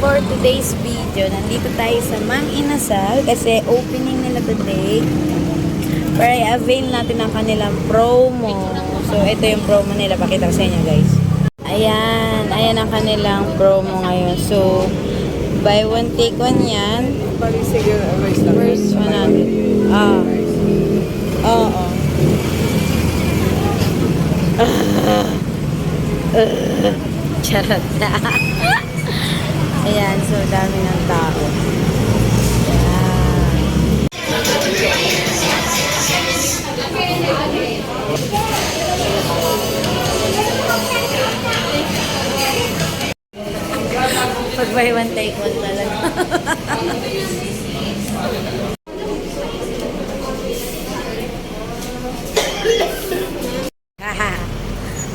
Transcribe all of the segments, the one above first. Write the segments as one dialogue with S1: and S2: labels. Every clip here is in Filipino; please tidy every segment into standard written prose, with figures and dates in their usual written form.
S1: for today's video. Nandito tayo sa Mang Inasal kasi opening nila today. Para i-avail natin ang kanilang promo. So, ito yung promo nila. Pakita ko sa inyo, guys. Ayan. Ayan ang kanilang promo ngayon. So, buy one, take one yan. First 100. Oo. Charot na. Ayan, so dami ng tao. Ayan. Pag buy one, take one talaga.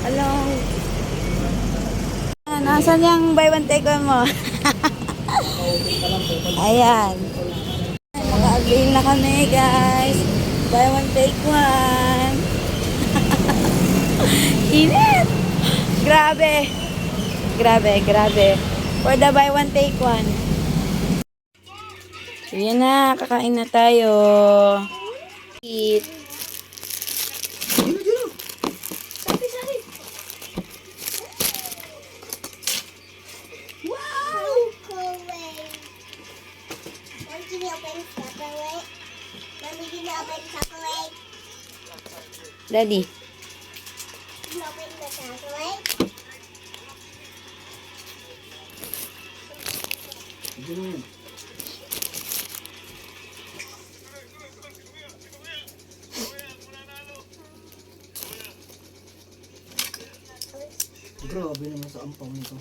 S1: Hello. Nasaan yung buy one take one mo? Ayan. Naka-avail na kami, guys. Buy one take one. Init! Grabe. Grabe, grabe. For the buy one take one. So, yan na. Kakain na tayo. Eat. Daddy.
S2: Grabe naman sa ampaw nito.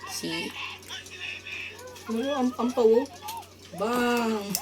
S1: See?
S2: Ano ang ampaw? Bang!